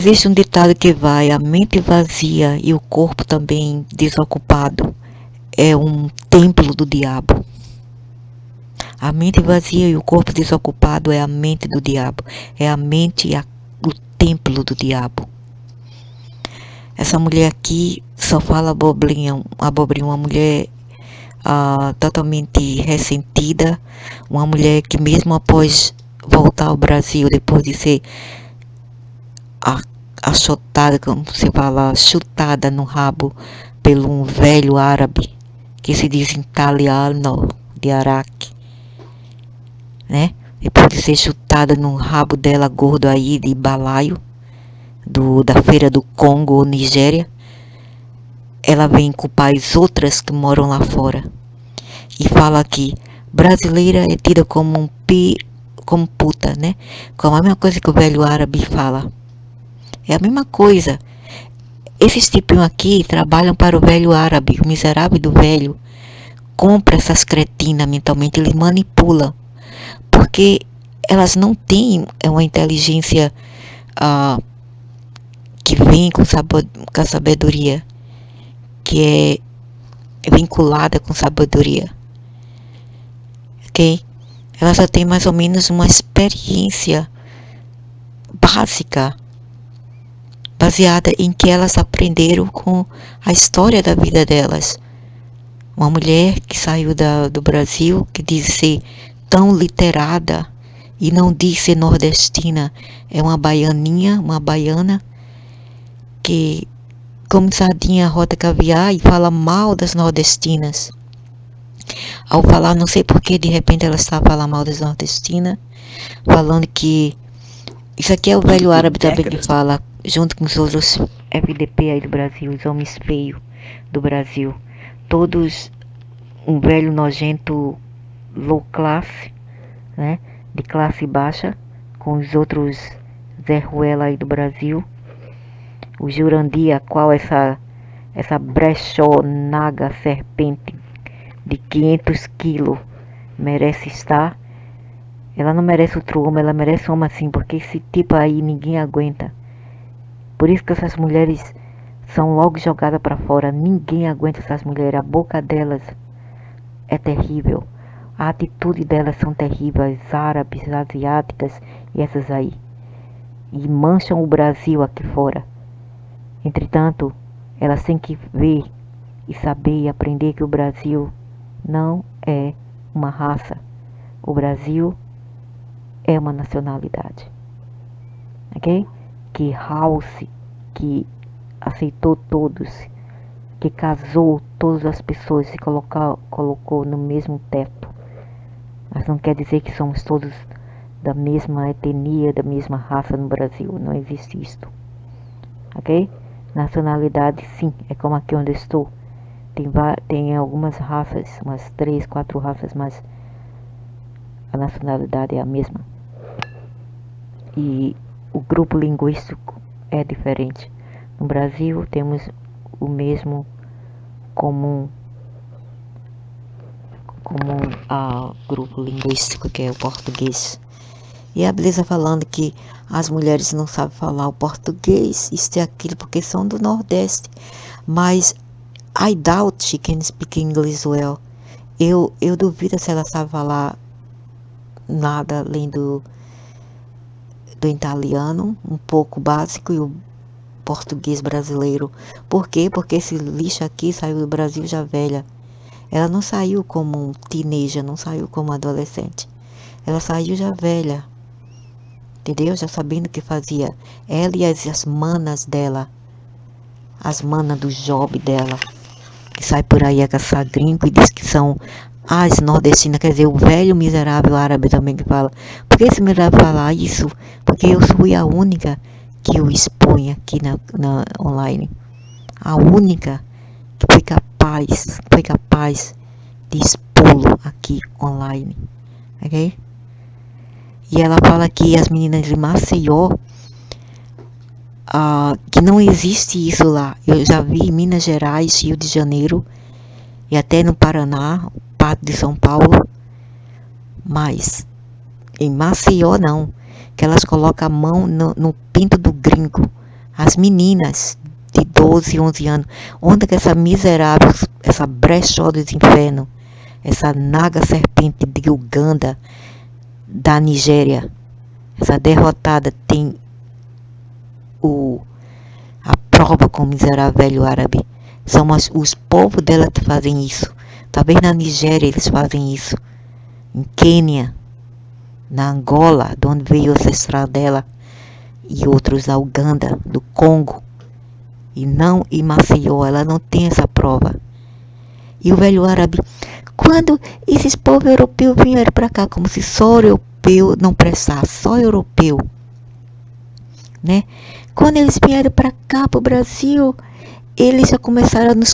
Existe um ditado que vai: a mente vazia e o corpo também desocupado é um templo do diabo. A mente vazia e o corpo desocupado é a mente do diabo. É a mente e o templo do diabo. Essa mulher aqui só fala abobrinha, uma mulher totalmente ressentida, uma mulher que mesmo após voltar ao Brasil, depois de ser achotada, como se fala, chutada no rabo pelo um velho árabe que se diz italiano de Araque, né? Depois de ser chutada no rabo dela gordo aí de balaio da feira do Congo ou Nigéria, ela vem culpar as outras que moram lá fora e fala que brasileira é tida como como puta, né? Como a mesma coisa que o velho árabe fala. É a mesma coisa. Esses tipinhos aqui trabalham para o velho árabe, o miserável do velho. Compra essas cretinas mentalmente, ele manipula. Porque elas não têm uma inteligência que vem com a sabedoria, que é vinculada com sabedoria. Ok? Elas só têm mais ou menos uma experiência básica, baseada em que elas aprenderam com a história da vida delas. Uma mulher que saiu do Brasil, que diz ser tão literada e não diz ser nordestina, é uma baianinha, uma baiana, que come sardinha, rota caviar e fala mal das nordestinas. Ao falar, não sei porque, de repente ela está a falar mal das nordestinas, falando que isso aqui é o velho árabe também que fala, junto com os outros FDP aí do Brasil, os homens feios do Brasil, todos um velho nojento low class, né, de classe baixa, com os outros Zé Ruela aí do Brasil, o Jurandir, a qual essa brechó naga serpente de 500 quilos merece estar. Ela não merece outro homem, ela merece um homem assim, porque esse tipo aí ninguém aguenta. Por isso que essas mulheres são logo jogadas para fora. Ninguém aguenta essas mulheres. A boca delas é terrível. A atitude delas são terríveis. As árabes, asiáticas e essas aí. E mancham o Brasil aqui fora. Entretanto, elas têm que ver e saber e aprender que o Brasil não é uma raça. O Brasil é uma nacionalidade. Ok? Que House, que aceitou todos, que casou todas as pessoas e colocou no mesmo teto. Mas não quer dizer que somos todos da mesma etnia, da mesma raça no Brasil. Não existe isto. Ok? Nacionalidade, sim, é como aqui onde estou. Tem algumas raças, umas 3, 4 raças, mas a nacionalidade é a mesma. E o grupo linguístico é diferente. No Brasil temos o mesmo comum grupo linguístico, que é o português. E a Beleza falando que as mulheres não sabem falar o português, isso e aquilo, porque são do Nordeste. Mas I doubt she can speak English well. Eu duvido se ela sabe falar nada além do italiano, um pouco básico, e o português brasileiro. Por quê? Porque esse lixo aqui saiu do Brasil já velha. Ela não saiu como um teenager, não saiu como adolescente. Ela saiu já velha. Entendeu? Já sabendo o que fazia. Ela e as manas dela. As manas do job dela. Que sai por aí a caçar gringo e diz que são as nordestinas. Quer dizer, o velho miserável árabe também que fala. Por que esse miserável fala isso? Porque eu fui a única que eu exponho aqui na online. A única que foi capaz de expô-lo aqui online. Ok? E ela fala que as meninas de Maceió, que não existe isso lá. Eu já vi em Minas Gerais, Rio de Janeiro e até no Paraná, parte de São Paulo, mas em Maceió não, que elas colocam a mão no pinto do gringo as meninas de 12, 11 anos. Onde que essa miserável, essa brechó dos infernos, essa naga serpente de Uganda, da Nigéria, essa derrotada tem a prova com o miserável velho árabe. São os povos dela que fazem isso. Talvez na Nigéria eles fazem isso. Em Quênia, na Angola, de onde veio o ancestral dela, e outros da Uganda, do Congo, e não em Maceió, ela não tem essa prova. E o velho árabe, quando esses povos europeus vieram para cá, como se só europeu não prestasse, só europeu, né? Quando eles vieram para cá, para o Brasil, eles já começaram a nos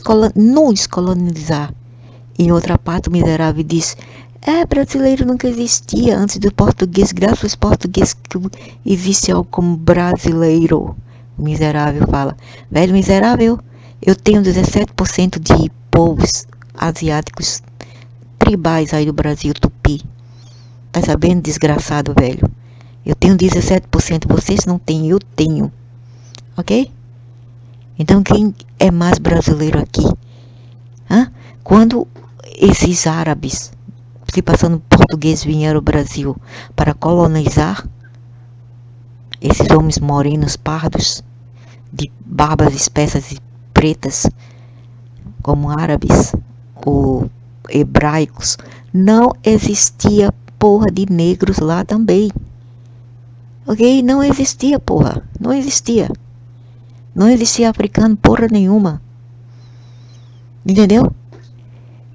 colonizar. Em outra parte, o miserável diz, brasileiro nunca existia antes do português, graças aos portugueses que existe algo como brasileiro. O miserável fala, velho miserável, eu tenho 17% de povos asiáticos tribais aí do Brasil, tupi. Tá sabendo, desgraçado, velho? Eu tenho 17%, vocês não têm, eu tenho. Ok? Então quem é mais brasileiro aqui? Quando esses árabes, se passando português, vieram ao Brasil para colonizar, esses homens morenos pardos, de barbas espessas e pretas, como árabes ou hebraicos, não existia porra de negros lá também. Ok? Não existia porra. Não existia. Não existia africano porra nenhuma. Entendeu?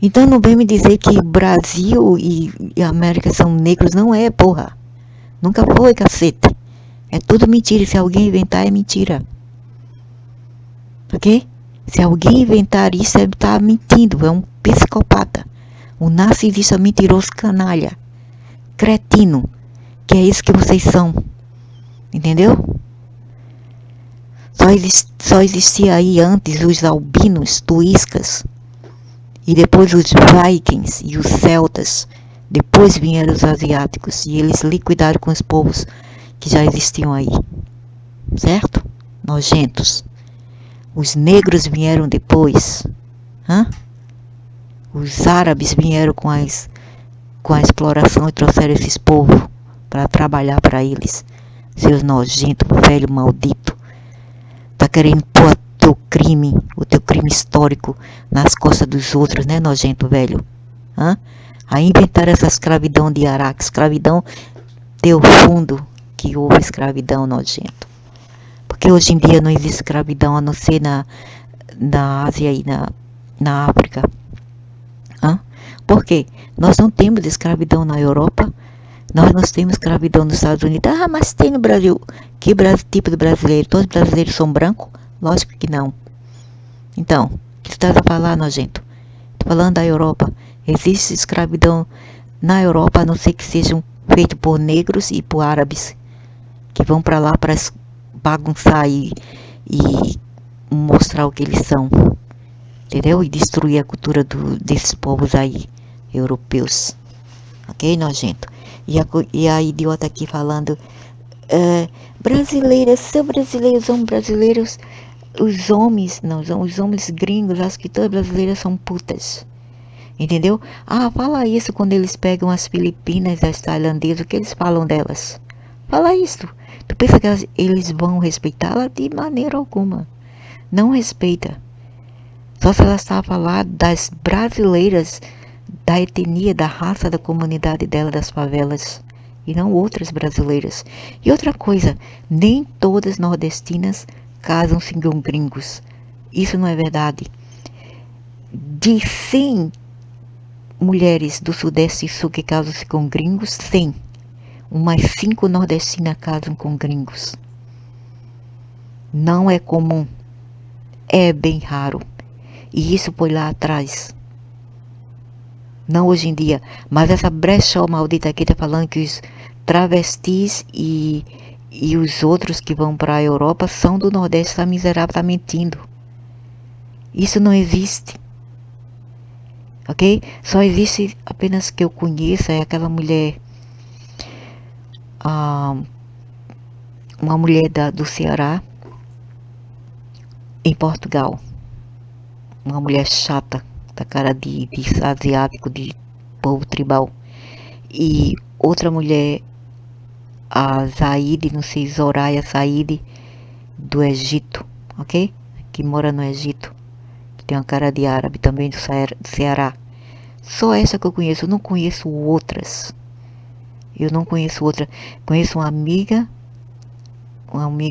Então não vem me dizer que Brasil e América são negros. Não é, porra. Nunca foi, cacete. É tudo mentira. Se alguém inventar, é mentira. Ok? Se alguém inventar isso, ele está mentindo. É um psicopata. Um narcisista mentiroso canalha. Cretino. Que é isso que vocês são. Entendeu? Só existia aí antes os albinos, tuiscas. E depois os vikings e os celtas. Depois vieram os asiáticos. E eles liquidaram com os povos que já existiam aí. Certo? Nojentos. Os negros vieram depois. Os árabes vieram com a exploração e trouxeram esses povos para trabalhar para eles. Seus nojentos, velho maldito. Tá querendo pôr o teu crime histórico nas costas dos outros, né, nojento velho? Aí inventaram essa escravidão de Araque. Escravidão deu fundo que houve escravidão, nojento. Porque hoje em dia não existe escravidão a não ser na Ásia e na África. Por quê? Nós não temos escravidão na Europa. Nós não temos escravidão nos Estados Unidos. Mas tem no Brasil. Que tipo de brasileiro? Todos os brasileiros são brancos? Lógico que não. Então, o que você está a falar, nojento? Estou falando da Europa. Existe escravidão na Europa, a não ser que sejam feitos por negros e por árabes. Que vão para lá para bagunçar e mostrar o que eles são. Entendeu? E destruir a cultura desses povos aí, europeus. Ok, nojento? E a idiota aqui falando, brasileiras, são brasileiros, os homens gringos, acho que todas brasileiras são putas. Entendeu? Fala isso quando eles pegam as filipinas, as tailandesas, o que eles falam delas? Fala isso. Tu pensa que eles vão respeitá-la? De maneira alguma. Não respeita. Só se ela está a falar das brasileiras, da etnia, da raça, da comunidade dela, das favelas, e não outras brasileiras. E outra coisa, nem todas nordestinas casam-se com gringos. Isso não é verdade. De 100 mulheres do Sudeste e Sul que casam-se com gringos, 100. Umas 5 nordestinas casam com gringos. Não é comum. É bem raro. E isso foi lá atrás. Não hoje em dia. Mas essa brechó maldita aqui está falando que os travestis e os outros que vão para a Europa são do Nordeste. Essa miserável está mentindo. Isso não existe. Ok? Só existe apenas que eu conheça é aquela mulher. Uma mulher do Ceará. em Portugal. Uma mulher chata, da cara de asiático, de povo tribal. E outra mulher, a Zaide, não sei, Soraya Said, do Egito, ok? Que mora no Egito. Que tem uma cara de árabe, também do Ceará. Só essa que eu conheço, eu não conheço outras. Eu não conheço outra. Conheço uma amiga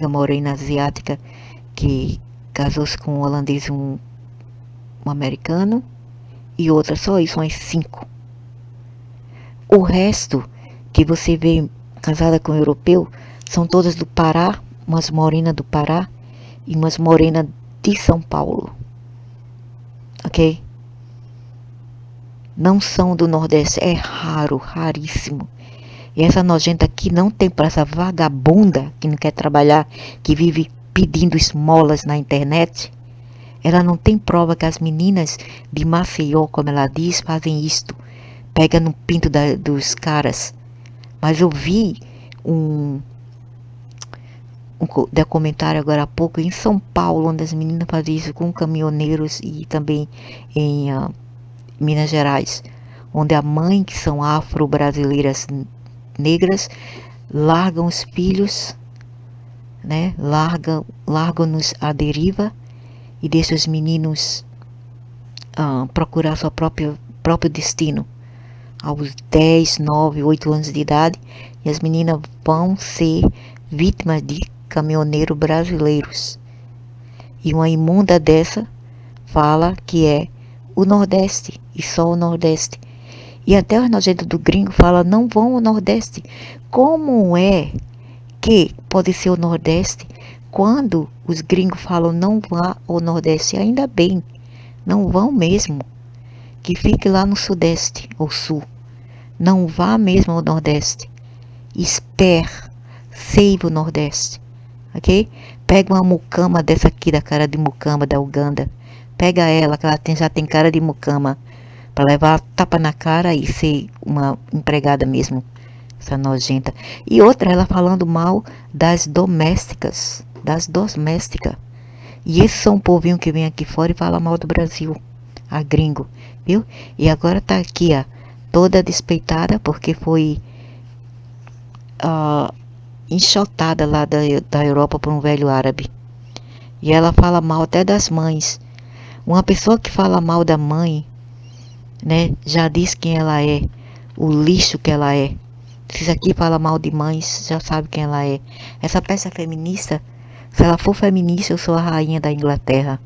morena asiática que casou-se com um holandês e um americano. E outra, só isso, umas 5. O resto que você vê casada com um europeu são todas do Pará, umas morenas do Pará e umas morenas de São Paulo. Ok? Não são do Nordeste, é raro, raríssimo. E essa nojenta aqui não tem para essa vagabunda que não quer trabalhar, que vive pedindo esmolas na internet. Ela não tem prova que as meninas de Maceió, como ela diz, fazem isto. Pega no pinto dos caras. Mas eu vi um documentário agora há pouco em São Paulo, onde as meninas fazem isso com caminhoneiros e também em Minas Gerais, onde a mãe, que são afro-brasileiras negras, largam os filhos, né? Largam-nos à deriva e deixam os meninos procurar seu próprio destino. Aos 10, 9, 8 anos de idade, e as meninas vão ser vítimas de caminhoneiros brasileiros. E uma imunda dessa fala que é o Nordeste, e só o Nordeste. E até os nojentos do gringo falam, não vão ao Nordeste. Como é que pode ser o Nordeste quando os gringos falam não vá ao Nordeste? Ainda bem, não vão mesmo. Que fique lá no Sudeste ou Sul. Não vá mesmo ao Nordeste. Espere, save o Nordeste. Ok? Pega uma mucama dessa aqui, da cara de mucama da Uganda. Pega ela, que ela já tem cara de mucama, para levar tapa na cara e ser uma empregada mesmo, essa nojenta. E outra, ela falando mal das domésticas, E esses são um povinho que vem aqui fora e fala mal do Brasil, a gringo, viu? E agora tá aqui, ó, toda despeitada porque foi enxotada lá da Europa por um velho árabe. E ela fala mal até das mães. Uma pessoa que fala mal da mãe, né, já diz quem ela é, o lixo que ela é. Se isso aqui fala mal de mães, já sabe quem ela é. Essa peça feminista, se ela for feminista, eu sou a rainha da Inglaterra.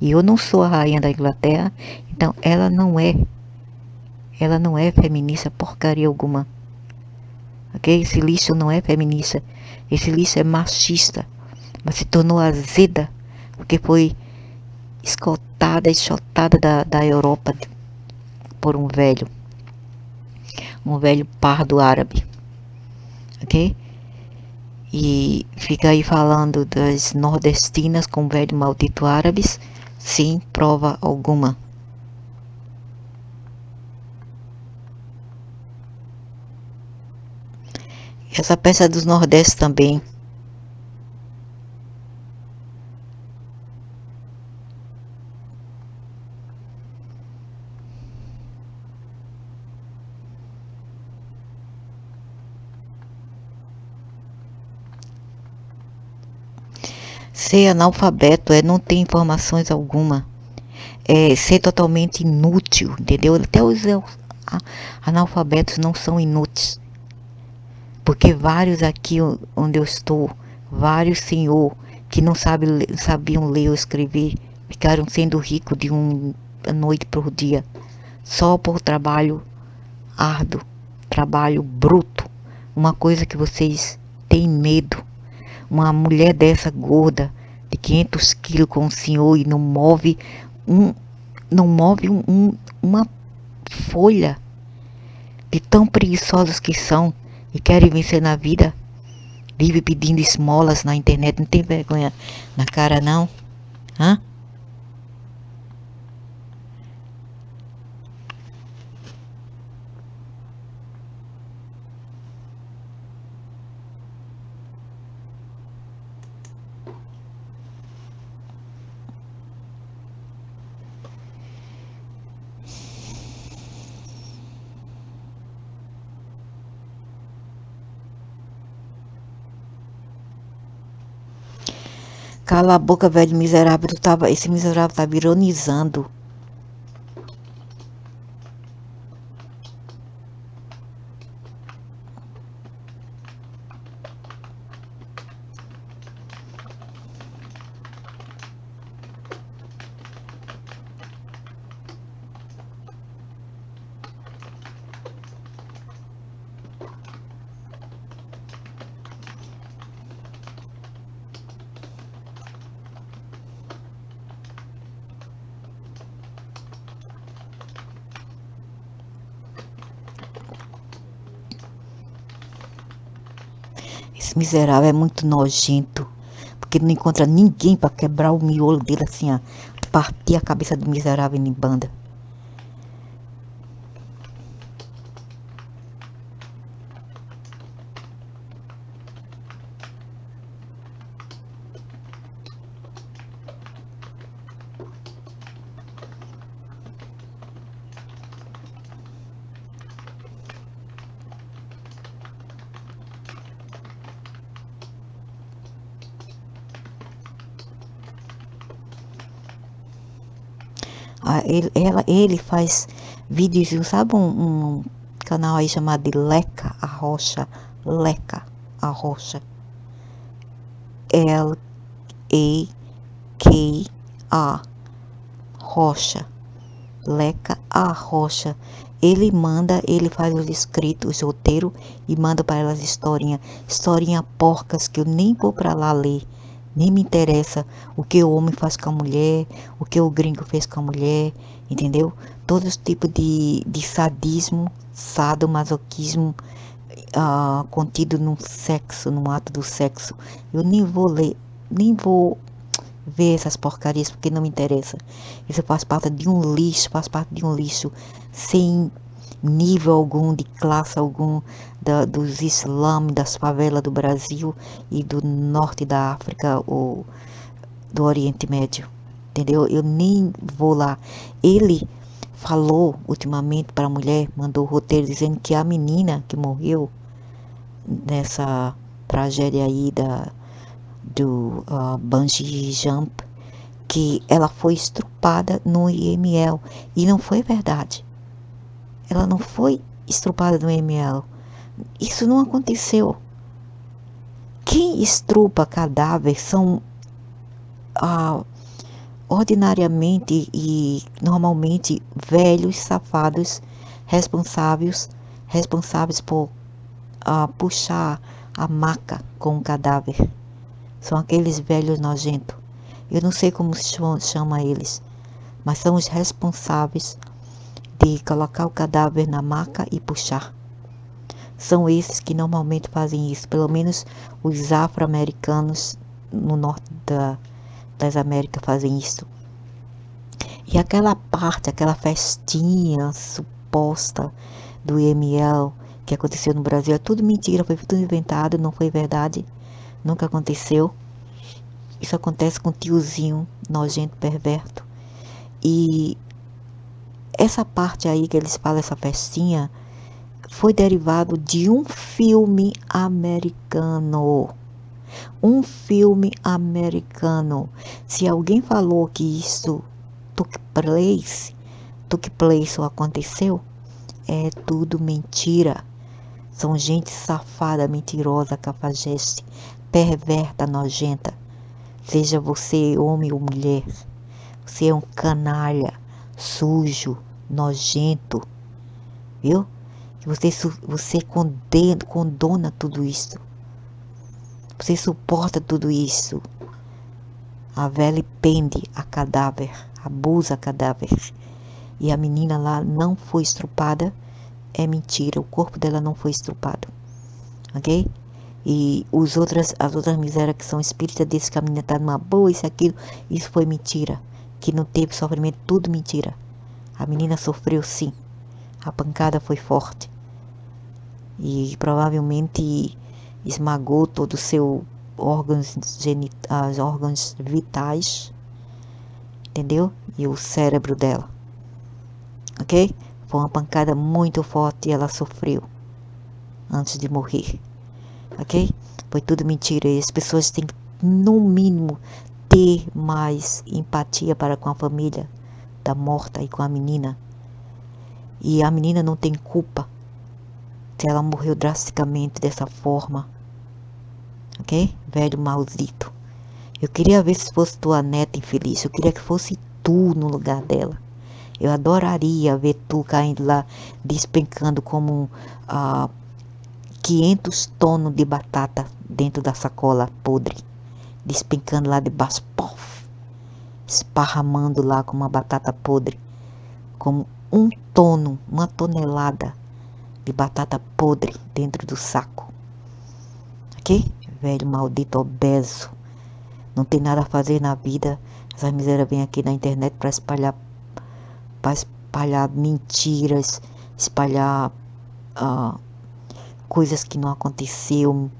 E eu não sou a rainha da Inglaterra, então ela não é feminista porcaria alguma. Ok? Esse lixo não é feminista. Esse lixo é machista. Mas se tornou azeda porque foi escoltada e chotada da Europa por um velho pardo árabe, ok? E fica aí falando das nordestinas com velho maldito árabes, sem prova alguma. Essa peça dos Nordestes também. Ser analfabeto é não ter informações alguma. É ser totalmente inútil, entendeu? Até os analfabetos não são inúteis. Porque vários aqui onde eu estou, vários senhor que não sabiam ler ou escrever, ficaram sendo ricos de uma noite por dia, só por trabalho árduo, trabalho bruto, uma coisa que vocês têm medo. Uma mulher dessa gorda, de 500 quilos com o senhor e não move uma folha, de tão preguiçosos que são e querem vencer na vida, vive pedindo esmolas na internet, não tem vergonha na cara não? Hã? Cala a boca, velho miserável. Esse miserável tava ironizando. Esse miserável é muito nojento, porque não encontra ninguém para quebrar o miolo dele assim, ó, partir a cabeça do miserável em banda. Ele faz vídeos, sabe um canal aí chamado de Leca a Rocha, Leca a Rocha, L-E-K-A Rocha, Leca a Rocha. Ele faz os escritos, os roteiros e manda para elas historinha porcas que eu nem vou para lá ler. Nem me interessa o que o homem faz com a mulher, o que o gringo fez com a mulher, entendeu? Todo esse tipo de sadismo, sadomasoquismo contido no sexo, no ato do sexo. Eu nem vou ler, nem vou ver essas porcarias porque não me interessa. Isso faz parte de um lixo sem nível algum, de classe algum, dos islãs, das favelas do Brasil e do norte da África ou do Oriente Médio, entendeu? Eu nem vou lá. Ele falou ultimamente para a mulher, mandou o roteiro dizendo que a menina que morreu nessa tragédia aí do bungee jump, que ela foi estrupada no IML, e não foi verdade. Ela não foi estrupada no IML. Isso não aconteceu. Quem estrupa cadáver são ordinariamente e normalmente velhos safados responsáveis por puxar a maca com o cadáver. São aqueles velhos nojentos. Eu não sei como se chama eles, mas são os responsáveis de colocar o cadáver na maca e puxar. São esses que normalmente fazem isso, pelo menos os afro-americanos no norte das Américas fazem isso. E aquela festinha suposta do IML que aconteceu no Brasil, é tudo mentira, foi tudo inventado, não foi verdade, nunca aconteceu. Isso acontece com tiozinho nojento, perverso. E essa parte aí que eles falam, essa festinha, foi derivado de um filme americano. Um filme americano. Se alguém falou que isso took place ou aconteceu, é tudo mentira. São gente safada, mentirosa, cafajeste, perversa, nojenta. Seja você homem ou mulher, você é um canalha, sujo, nojento, viu? Você condona tudo isso. Você suporta tudo isso. A velha pende a cadáver, abusa a cadáver. E a menina lá não foi estrupada, é mentira. O corpo dela não foi estrupado, ok? E as outras misérias que são espíritas dizem que a menina está numa boa, isso, aquilo, isso foi mentira. Que não teve sofrimento, tudo mentira. A menina sofreu sim. A pancada foi forte. E provavelmente esmagou todo o seu órgãos vitais, entendeu? E o cérebro dela, ok? Foi uma pancada muito forte e ela sofreu antes de morrer, ok? Foi tudo mentira e as pessoas têm que, no mínimo, ter mais empatia para com a família da morta e com a menina. E a menina não tem culpa se ela morreu drasticamente dessa forma. Ok? Velho maldito. Eu queria ver se fosse tua neta infeliz. Eu queria que fosse tu no lugar dela. Eu adoraria ver tu caindo lá, despencando como 500 tonos de batata dentro da sacola podre. Despencando lá debaixo, pof, esparramando lá com uma batata podre. Como 1 tono, 1 tonelada de batata podre dentro do saco. Ok? Velho maldito obeso. Não tem nada a fazer na vida. Essa miséria vem aqui na internet para espalhar mentiras, espalhar coisas que não aconteceu,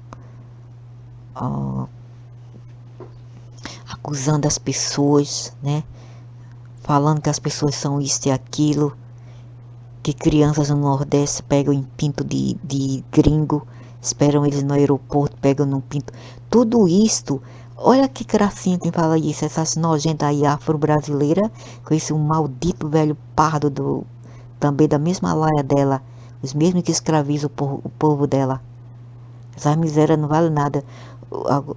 acusando as pessoas, né? Falando que as pessoas são isso e aquilo, que crianças no Nordeste pegam em pinto de gringo, esperam eles no aeroporto, pegam num pinto. Tudo isto, olha que gracinha quem fala isso, essas nojentas aí afro-brasileira, com esse maldito velho pardo também da mesma laia dela, os mesmos que escravizam o povo dela. Essa miséria não vale nada.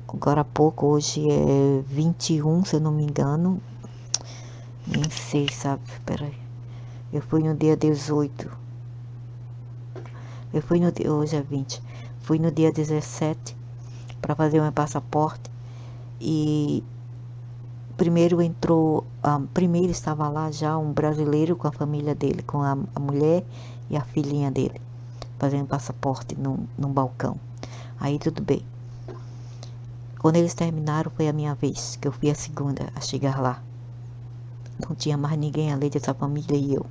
Agora há pouco, hoje é 21, se eu não me engano. Nem sei, sabe? Peraí. Eu fui no dia 18. Hoje é 20. Fui no dia 17 para fazer o meu passaporte. E primeiro estava lá já um brasileiro com a família dele, com a mulher e a filhinha dele, fazendo passaporte num balcão. Aí tudo bem. Quando eles terminaram, foi a minha vez, que eu fui a segunda a chegar lá. Não tinha mais ninguém além dessa família e eu.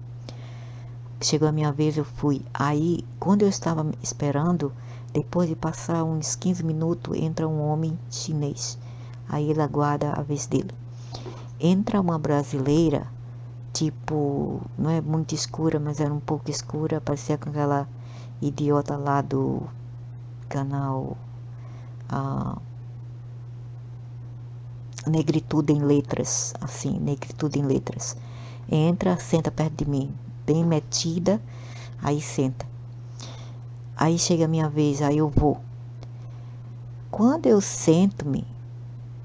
Chegou a minha vez, eu fui. Aí, quando eu estava esperando, depois de passar uns 15 minutos, entra um homem chinês. Aí ele aguarda a vez dele. Entra uma brasileira, tipo, não é muito escura, mas era um pouco escura, parecia com aquela idiota lá do canal Negritude em Letras, assim, Negritude em Letras. Entra, senta perto de mim, bem metida, aí senta. Aí chega a minha vez, aí eu vou. Quando eu sento-me,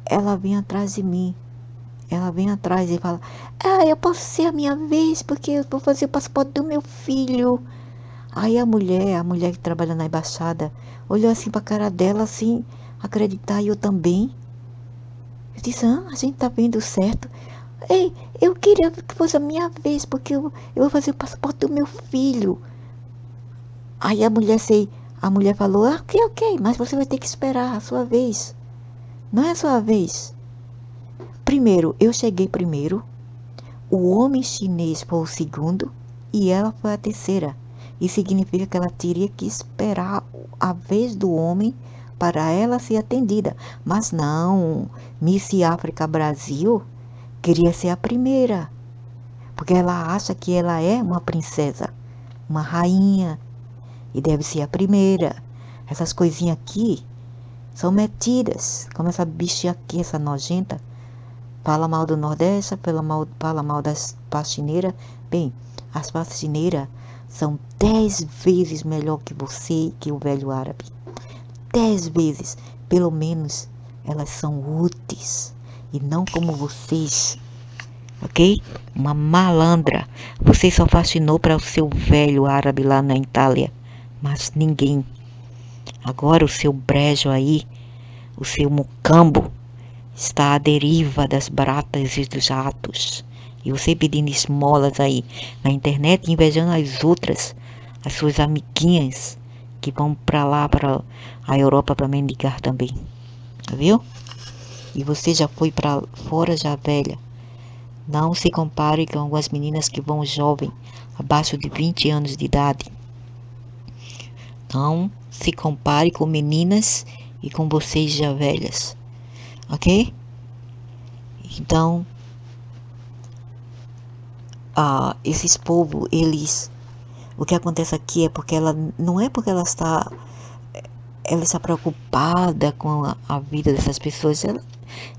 ela vem atrás de mim. Ela vem atrás e fala: eu posso ser a minha vez, porque eu vou fazer o passaporte do meu filho. Aí a mulher que trabalha na embaixada, olhou assim pra cara dela, assim, acreditar, e eu também. Eu disse: a gente tá vendo certo. Ei, eu queria que fosse a minha vez, porque eu vou fazer o passaporte do meu filho. Aí a mulher falou: ok, mas você vai ter que esperar a sua vez. Não é a sua vez. Primeiro, eu cheguei primeiro, o homem chinês foi o segundo e ela foi a terceira. Isso significa que ela teria que esperar a vez do homem para ela ser atendida. Mas não, Miss África Brasil queria ser a primeira, porque ela acha que ela é uma princesa, uma rainha, e deve ser a primeira. Essas coisinhas aqui são metidas, como essa bicha aqui, essa nojenta. Fala mal do Nordeste, fala mal das faxineiras. Bem, as faxineiras são 10 vezes melhor que você, que o velho árabe. 10 vezes. Pelo menos elas são úteis. E não como vocês. Ok? Uma malandra. Você só fascinou para o seu velho árabe lá na Itália. Mas ninguém. Agora o seu brejo aí, o seu mucambo, está à deriva das baratas e dos ratos. E você pedindo esmolas aí na internet, invejando as outras, as suas amiguinhas que vão para lá, para a Europa, para mendigar também. Viu? E você já foi para fora já velha. Não se compare com algumas meninas que vão jovem, abaixo de 20 anos de idade. Não se compare com meninas e com vocês já velhas. Ok? Então, esses povos, eles... O que acontece aqui é porque ela... Não é porque ela está preocupada com a vida dessas pessoas.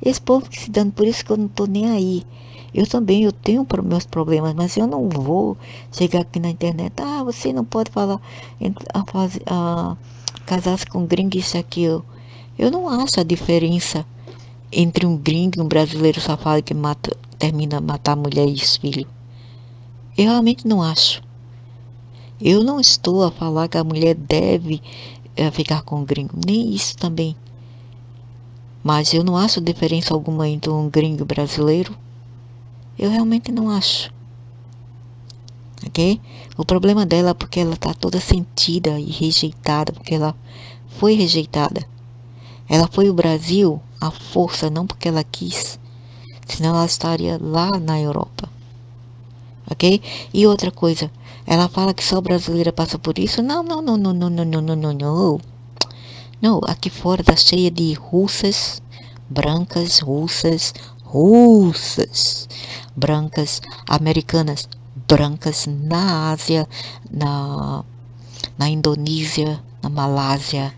Esse povo que se dando, por isso que eu não tô nem aí. Eu também, eu tenho meus problemas, mas eu não vou chegar aqui na internet. Ah, você não pode falar, casar-se com gringo, isso e aquilo. Eu não acho a diferença entre um gringo e um brasileiro safado que termina a matar a mulher e os filhos. Eu realmente não acho. Eu não estou a falar que a mulher deve ficar com o gringo, nem isso também. Mas eu não acho diferença alguma entre um gringo e brasileiro. Eu realmente não acho. Ok? O problema dela é porque ela está toda sentida e rejeitada, porque ela foi rejeitada. Ela foi o Brasil à força, não porque ela quis, senão ela estaria lá na Europa. Ok? E outra coisa, ela fala que só brasileira passa por isso. Não, não, não, não, não, não, não, não, não, não. Não, aqui fora tá cheia de russas, brancas, russas, brancas, americanas, brancas na Ásia, na Indonésia, na Malásia,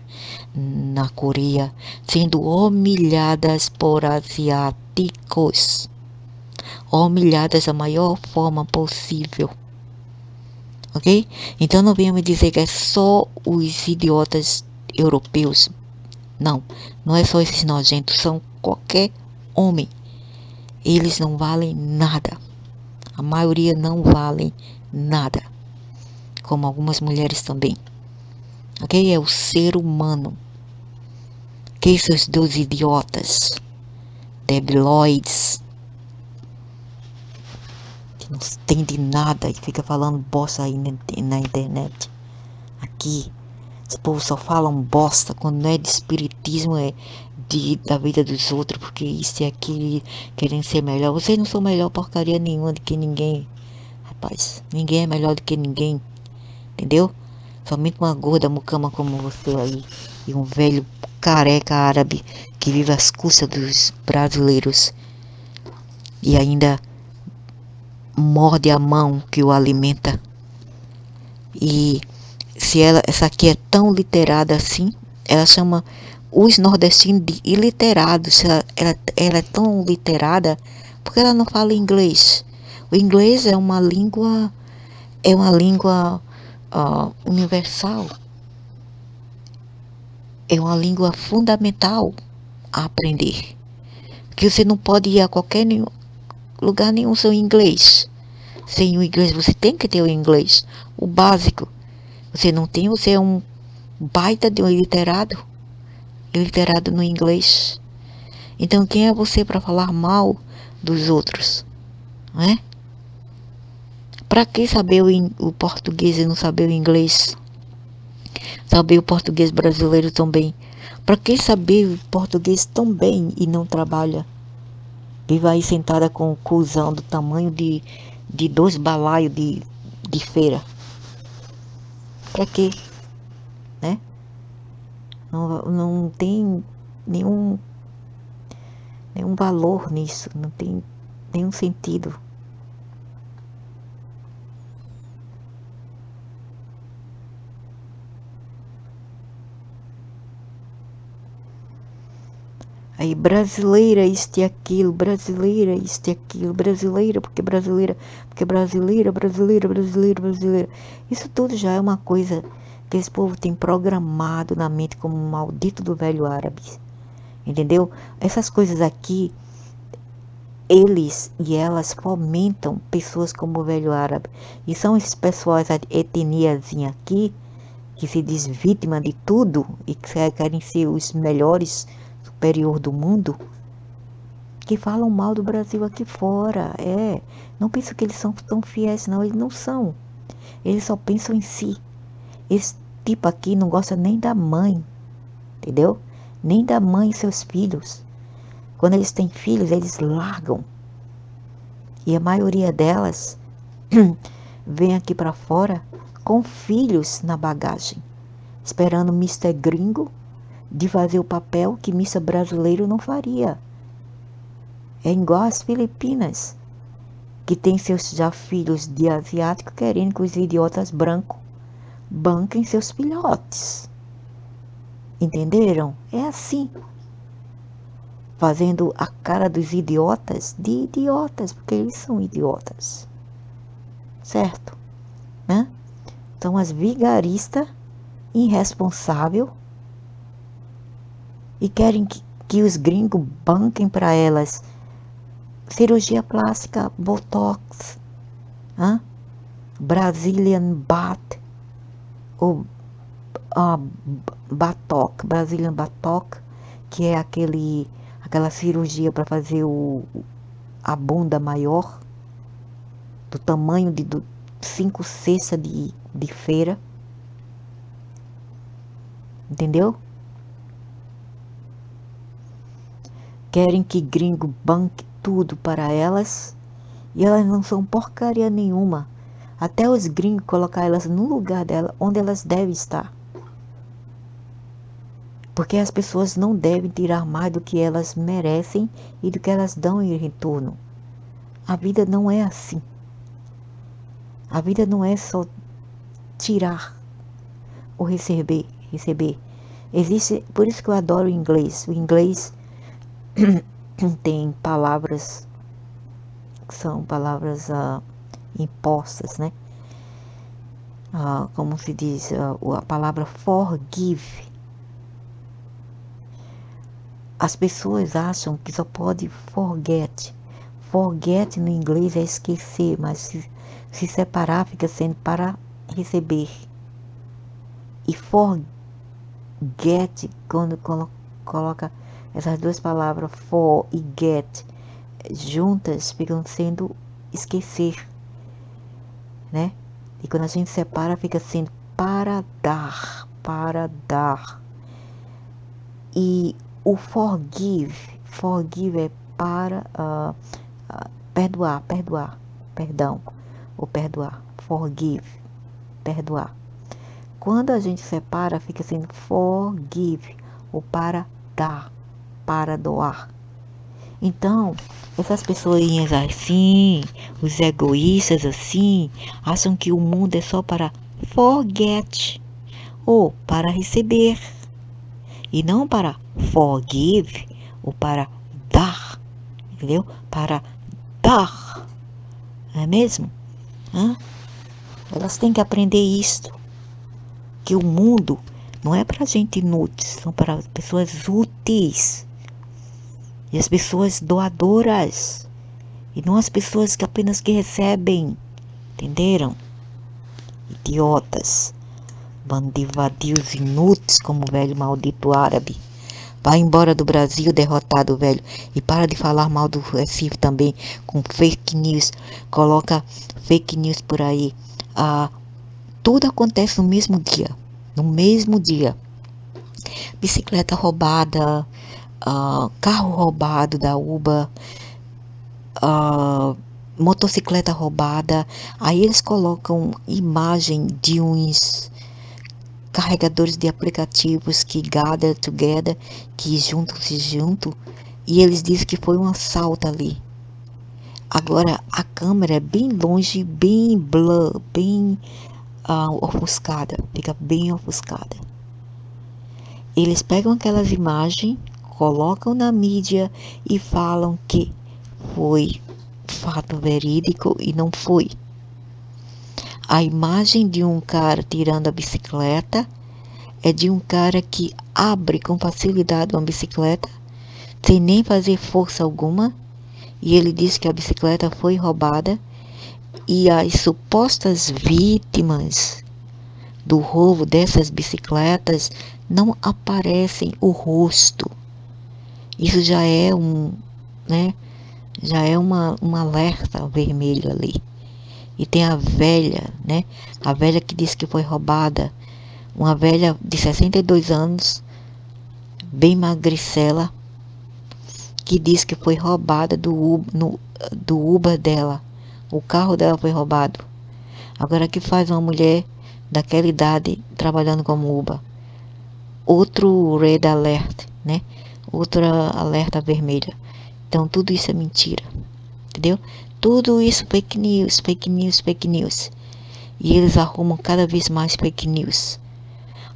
na Coreia, sendo humilhadas por asiáticos. Humilhadas da maior forma possível. Ok? Então não venha me dizer que é só os idiotas europeus. Não, não é só esses nojentos, são qualquer homem. Eles não valem nada. A maioria não valem nada. Como algumas mulheres também. Ok? É o ser humano. Que esses dois idiotas, debilóides, que não entende nada e fica falando bosta aí na internet. Aqui, esse povo só falam bosta quando não é de espiritismo, é da vida dos outros, porque isso e aquilo, querendo ser melhor. Vocês não são melhor porcaria nenhuma do que ninguém, rapaz. Ninguém é melhor do que ninguém, entendeu? Somente uma gorda mucama como você aí e um velho careca árabe que vive às custas dos brasileiros e ainda morde a mão que o alimenta. E se essa aqui é tão literada assim, ela chama os nordestinos de iliterados. Ela é tão literada porque ela não fala inglês. O inglês é uma língua universal. É uma língua fundamental a aprender. Porque você não pode ir a qualquer lugar nenhum sem inglês. Sem o inglês, você tem que ter o inglês. O básico. Você não tem, você é um baita de um iliterado no inglês. Então quem é você para falar mal dos outros? Não é? Para que saber o português e não saber o inglês? Saber o português brasileiro também. Para que saber o português tão bem e não trabalha? Viva aí sentada com o cuzão do tamanho de 2 balaios de feira. Para quê? Né? Não tem nenhum valor nisso. Não tem nenhum sentido. Aí brasileira, isto e aquilo, brasileira, isto e aquilo, brasileira, porque brasileira, brasileira. Isso tudo já é uma coisa que esse povo tem programado na mente como um maldito do velho árabe. Entendeu? Essas coisas aqui, eles e elas fomentam pessoas como o velho árabe. E são esses pessoas, a etniazinha aqui, que se diz vítima de tudo e que querem ser os melhores superior do mundo, que falam mal do Brasil aqui fora. Não penso que eles são tão fiéis, não. Eles não são. Eles só pensam em si. Esse tipo aqui não gosta nem da mãe, entendeu? Nem da mãe e seus filhos. Quando eles têm filhos, eles largam. E a maioria delas vem aqui para fora com filhos na bagagem, esperando o Mr. Gringo de fazer o papel que Mr. Brasileiro não faria. É igual às Filipinas, que tem seus já filhos de asiático querendo que os idiotas brancos banquem seus filhotes. Entenderam? É assim. fazendo a cara dos idiotas de idiotas, porque eles são idiotas, certo? Né? São as vigaristas irresponsáveis e querem que os gringos banquem para elas cirurgia plástica, botox, Brazilian butt, ou Batoc, Brazilian Batoc, que é aquela cirurgia para fazer a bunda maior, do tamanho de 5 cestas de feira. Entendeu? Querem que gringo banque tudo para elas e elas não são porcaria nenhuma. Até os gringos colocar elas no lugar dela, onde elas devem estar. Porque as pessoas não devem tirar mais do que elas merecem e do que elas dão em retorno. A vida não é assim. A vida não é só tirar ou receber. Existe, por isso que eu adoro o inglês. O inglês tem palavras que são palavras impostas, né? Como se diz, a palavra forgive. As pessoas acham que só pode forget. Forget no inglês é esquecer, mas se separar fica sendo para receber. E forget, quando coloca essas duas palavras, for e get, juntas ficam sendo esquecer, né? E quando a gente separa fica sendo para dar. E o forgive é para perdoar, perdão, ou perdoar, forgive, perdoar. Quando a gente separa, fica sendo forgive, ou para dar, para doar. Então, essas pessoinhas assim, os egoístas assim, acham que o mundo é só para forget, ou para receber, e não para forgive, ou para dar, entendeu? Para dar, não é mesmo? Elas têm que aprender isto, que o mundo não é para gente inútil, são para pessoas úteis, e as pessoas doadoras, e não as pessoas que apenas que recebem, entenderam? Idiotas, bando de vadios inúteis como o velho maldito árabe. Vai embora do Brasil, derrotado, velho. E para de falar mal do Recife também, com fake news. Coloca fake news por aí. Tudo acontece no mesmo dia. No mesmo dia. Bicicleta roubada, carro roubado da Uber, motocicleta roubada. Aí eles colocam imagem de uns carregadores de aplicativos que gather together, que se juntam, e eles dizem que foi um assalto ali. Agora a câmera é bem longe, bem blur, bem ofuscada, fica bem ofuscada. Eles pegam aquelas imagens, colocam na mídia e falam que foi fato verídico e não foi. A imagem de um cara tirando a bicicleta é de um cara que abre com facilidade uma bicicleta, sem nem fazer força alguma, e ele diz que a bicicleta foi roubada, e as supostas vítimas do roubo dessas bicicletas não aparecem o rosto. Isso já é já é um alerta vermelho ali. E tem a velha, né? A velha que disse que foi roubada. Uma velha de 62 anos, bem magricela, que disse que foi roubada do Uber dela. O carro dela foi roubado. Agora, o que faz uma mulher daquela idade trabalhando como Uber? Outro red alert, né? Outra alerta vermelha. Então, tudo isso é mentira. Entendeu? Tudo isso fake news. E eles arrumam cada vez mais fake news,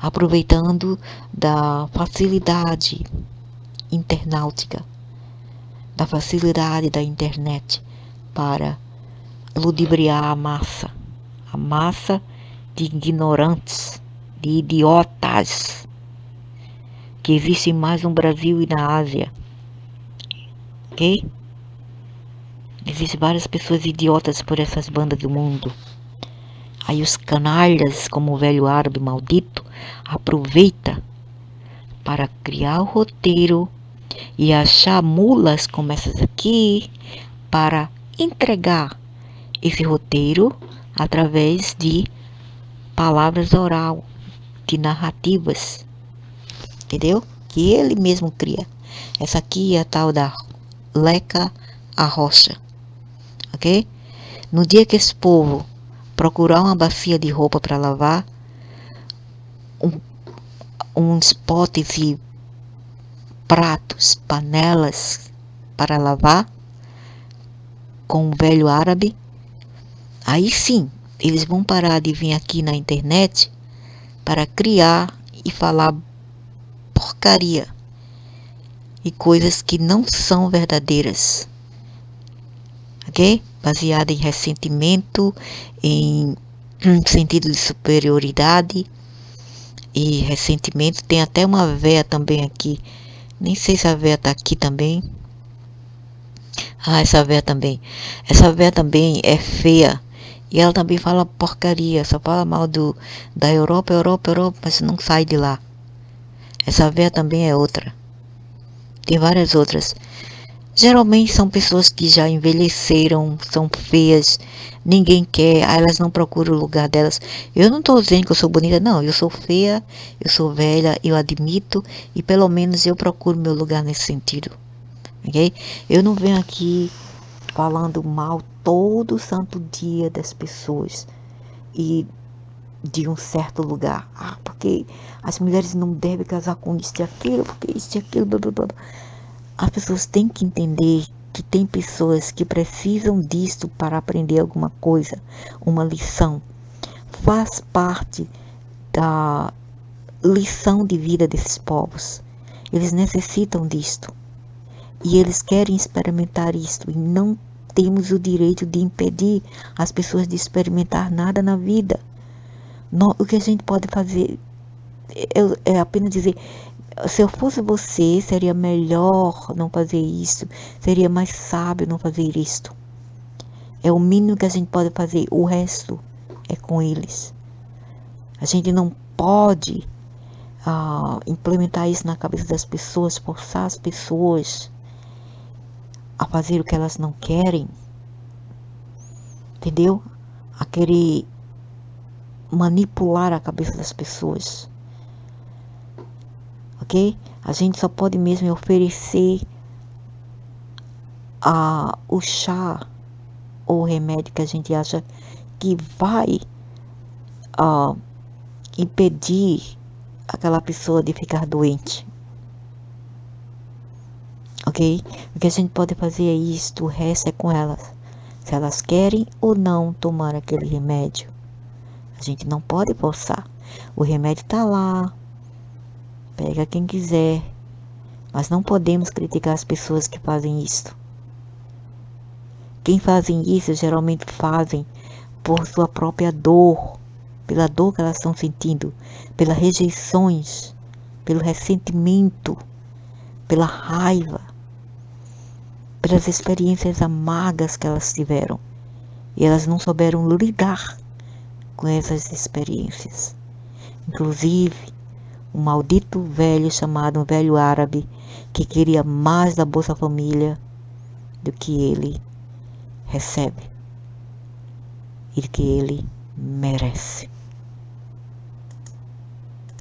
aproveitando da facilidade internautica, da facilidade da internet para ludibriar a massa de ignorantes, de idiotas, que existe mais no Brasil e na Ásia, ok? Existem várias pessoas idiotas por essas bandas do mundo. Aí os canalhas, como o velho árabe maldito, aproveita para criar o roteiro e achar mulas como essas aqui para entregar esse roteiro através de palavras oral, de narrativas, entendeu? Que ele mesmo cria. Essa aqui é a tal da Leca Arrocha, ok? No dia que esse povo procurar uma bacia de roupa para lavar, uns potes e pratos, panelas para lavar, com o velho árabe, aí sim, eles vão parar de vir aqui na internet para criar e falar porcaria e coisas que não são verdadeiras, ok? Baseada em ressentimento, em sentido de superioridade e ressentimento. Tem até uma véia também aqui, nem sei se a véia tá aqui também. Ah, essa véia também é feia. E ela também fala porcaria, só fala mal da Europa, mas não sai de lá. Essa véia também é outra. Tem várias outras. Geralmente são pessoas que já envelheceram, são feias, ninguém quer, aí elas não procuram o lugar delas. Eu não estou dizendo que eu sou bonita, não, eu sou feia, eu sou velha, eu admito, e pelo menos eu procuro meu lugar nesse sentido, ok? Eu não venho aqui falando mal todo santo dia das pessoas e de um certo lugar. Ah, porque as mulheres não devem casar com isso e aquilo, porque isso e aquilo, blá blá blá. As pessoas têm que entender que tem pessoas que precisam disso para aprender alguma coisa, uma lição. Faz parte da lição de vida desses povos. Eles necessitam disto. E eles querem experimentar isto. E não temos o direito de impedir as pessoas de experimentar nada na vida. O que a gente pode fazer é apenas dizer: se eu fosse você, seria melhor não fazer isso, seria mais sábio não fazer isto. É o mínimo que a gente pode fazer, o resto é com eles. A gente não pode implementar isso na cabeça das pessoas, forçar as pessoas a fazer o que elas não querem, entendeu? A querer manipular a cabeça das pessoas. Ok? A gente só pode mesmo oferecer o chá ou o remédio que a gente acha que vai impedir aquela pessoa de ficar doente. Ok? O que a gente pode fazer é isto, o resto é com elas. Se elas querem ou não tomar aquele remédio. A gente não pode forçar. O remédio está lá. Pega quem quiser, mas não podemos criticar as pessoas que fazem isso. Quem fazem isso geralmente fazem por sua própria dor, pela dor que elas estão sentindo, pelas rejeições, pelo ressentimento, pela raiva, pelas experiências amargas que elas tiveram. E elas não souberam lidar com essas experiências. Inclusive, um maldito velho chamado um velho árabe que queria mais da Bolsa Família do que ele recebe e do que ele merece.